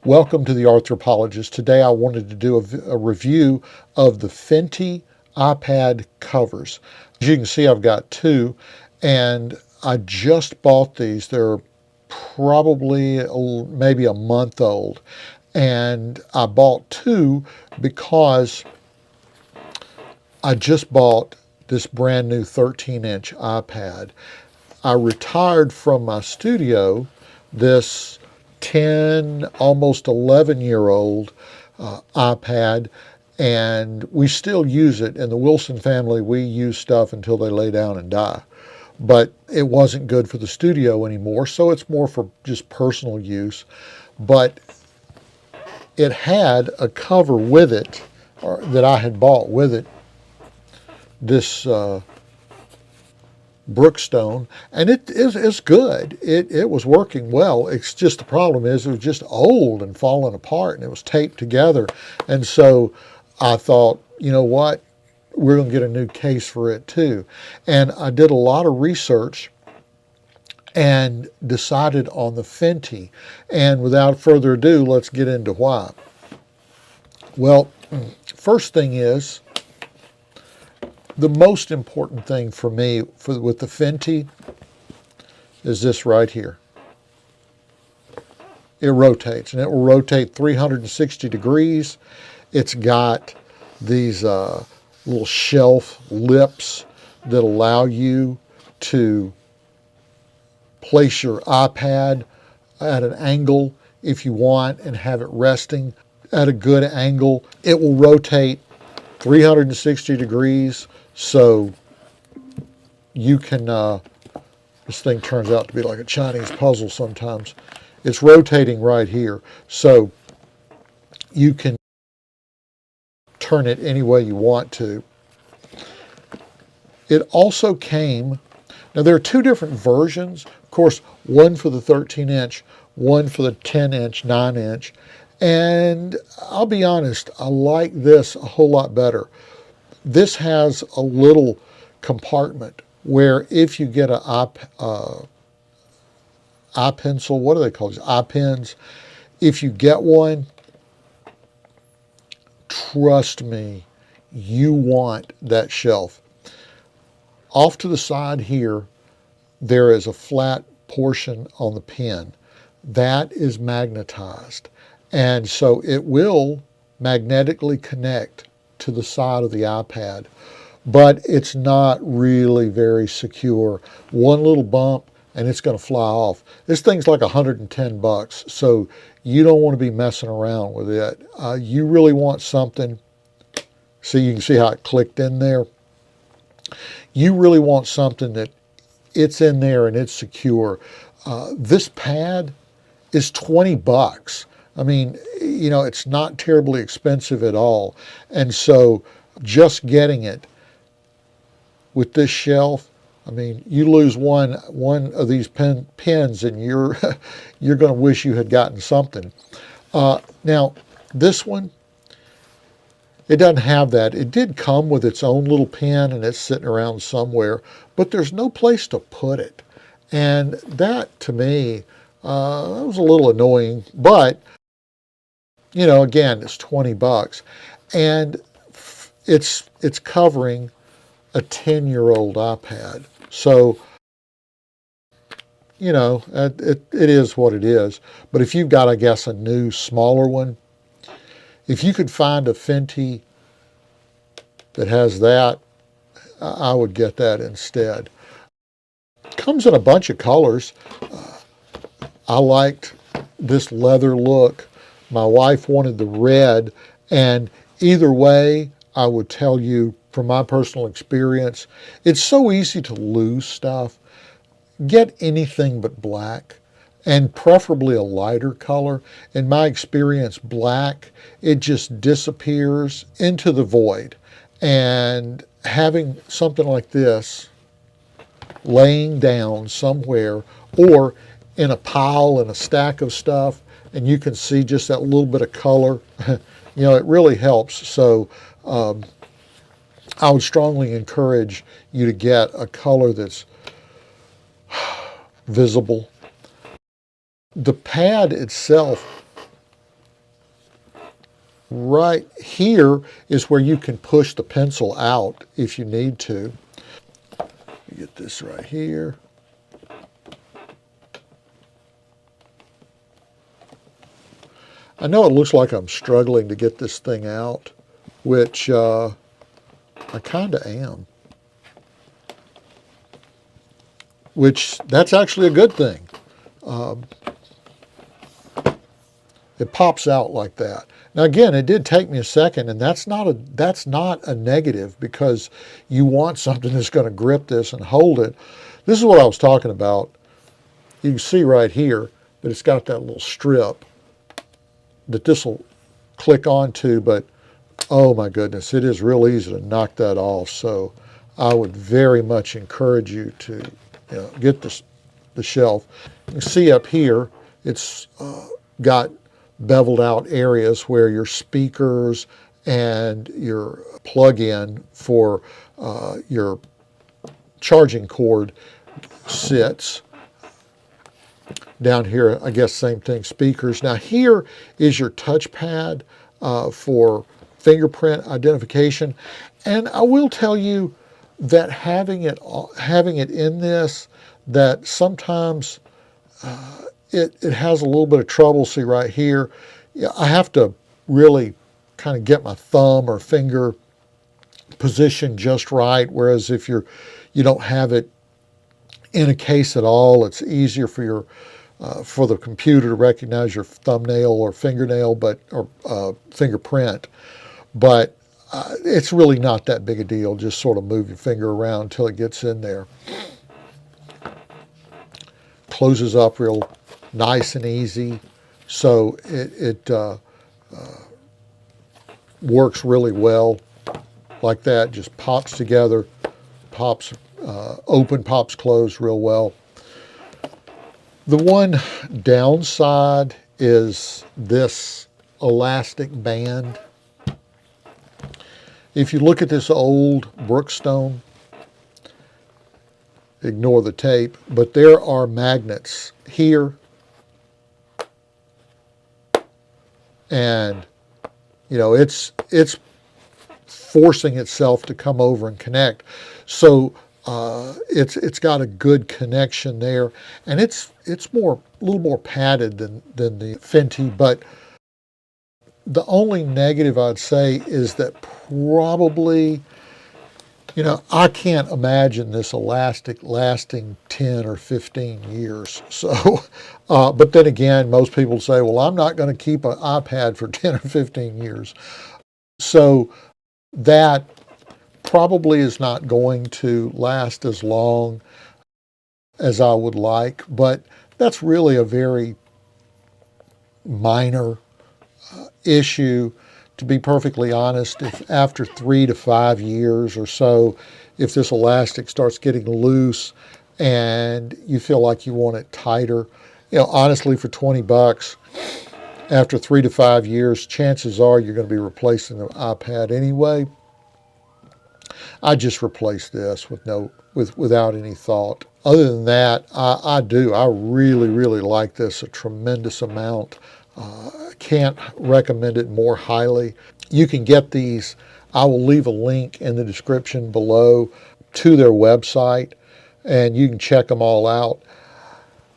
Welcome to the Arthropologist. Today I wanted to do a review of the Fintie iPad covers. As you can see, I've got two, and I just bought these. They're probably maybe a month old, and I bought two because I just bought this brand new 13-inch iPad. I retired from my studio this 10, almost 11-year-old iPad, and we still use it. In the Wilson family, we use stuff until they lay down and die. But it wasn't good for the studio anymore, so it's more for just personal use. But it had a cover with it, or that I had bought with it, this Brookstone, and it's good. It was working well. It's just the problem is it was just old and falling apart, and it was taped together. And so I thought, you know what, we're going to get a new case for it too. And I did a lot of research and decided on the Fintie. And without further ado, let's get into why. Well, first thing is, the most important thing for me with the Fintie is this right here. It rotates, and it will rotate 360 degrees. It's got these little shelf lips that allow you to place your iPad at an angle if you want and have it resting at a good angle. It will rotate 360 degrees, so you can, this thing turns out to be like a Chinese puzzle sometimes. It's rotating right here, so you can turn it any way you want to. It also came, now there are two different versions, of course, one for the 13-inch, one for the 10-inch, 9-inch, and I'll be honest, I like this a whole lot better. This has a little compartment where if you get an iPencil, what do they call these? iPens. If you get one, trust me, you want that shelf. Off to the side here, there is a flat portion on the pen. That is magnetized. And so it will magnetically connect to the side of the iPad, but it's not really very secure. One little bump and it's going to fly off. This thing's like $110, so you don't want to be messing around with it. You really want something, see, you can see how it clicked in there. You really want something that it's in there and it's secure. This pad is $20. I mean, you know, it's not terribly expensive at all. And so just getting it with this shelf, I mean, you lose one of these pens and you're you're going to wish you had gotten something. Now, this one, it doesn't have that. It did come with its own little pen and it's sitting around somewhere, but there's no place to put it. And that, to me, that was a little annoying, but you know, again, it's $20, and it's covering a 10-year-old iPad. So, you know, it is what it is. But if you've got, I guess, a new, smaller one, if you could find a Fintie that has that, I would get that instead. Comes in a bunch of colors. I liked this leather look. My wife wanted the red, and either way, I would tell you from my personal experience, it's so easy to lose stuff. Get anything but black, and preferably a lighter color. In my experience, black, it just disappears into the void. And having something like this laying down somewhere or in a pile in a stack of stuff, and you can see just that little bit of color, you know, it really helps. So I would strongly encourage you to get a color that's visible. The pad itself Right here is where you can push the pencil out if you need to. Get this right here. I know it looks like I'm struggling to get this thing out, which I kind of am. Which, that's actually a good thing. It pops out like that. Now again, it did take me a second, and that's not a negative, because you want something that's going to grip this and hold it. This is what I was talking about. You can see right here that it's got that little strip that this will click onto, but oh my goodness, it is real easy to knock that off. So I would very much encourage you to get the shelf. You can see up here, it's got beveled out areas where your speakers and your plug-in for your charging cord sits. Down here, I guess same thing, speakers. Now here is your touchpad for fingerprint identification. And I will tell you that having it in this, that sometimes it has a little bit of trouble. See right here, I have to really kind of get my thumb or finger positioned just right. Whereas if you don't have it in a case at all, it's easier for your for the computer to recognize your thumbnail or fingernail, or fingerprint. But it's really not that big a deal. Just sort of move your finger around until it gets in there. Closes up real nice and easy, so it works really well like that. Just pops together, pops open, pops closed real well. The one downside is this elastic band. If you look at this old Brookstone, ignore the tape, but there are magnets here, and it's forcing itself to come over and connect. So it's got a good connection there, and it's a little more padded than the Fintie. But the only negative I'd say is that probably, I can't imagine this elastic lasting 10 or 15 years. So, but then again, most people say, well, I'm not going to keep an iPad for 10 or 15 years. So that probably is not going to last as long as I would like, but that's really a very minor issue. To be perfectly honest, if after 3 to 5 years or so, if this elastic starts getting loose and you feel like you want it tighter, honestly, for 20 bucks, after 3 to 5 years, chances are you're going to be replacing the iPad anyway. I just replaced this without any thought. Other than that, I really, really like this a tremendous amount. Can't recommend it more highly. You can get these. I will leave a link in the description below to their website, and you can check them all out.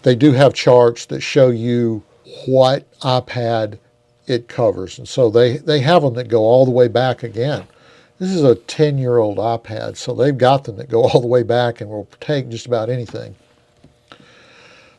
They do have charts that show you what iPad it covers, and so they have them that go all the way back again. This is a 10-year-old iPad, so they've got them that go all the way back and will take just about anything.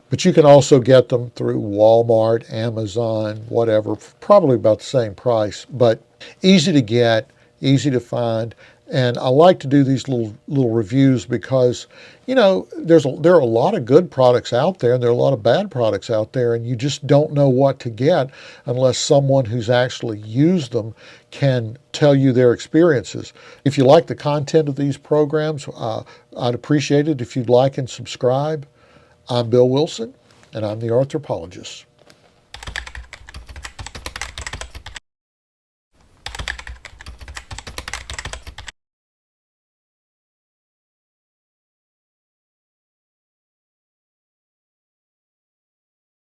But you can also get them through Walmart, Amazon, whatever, probably about the same price, but easy to get, easy to find. And I like to do these little reviews because, there are a lot of good products out there, and there are a lot of bad products out there, and you just don't know what to get unless someone who's actually used them can tell you their experiences. If you like the content of these programs, I'd appreciate it if you'd like and subscribe. I'm Bill Wilson, and I'm the Arthropologist.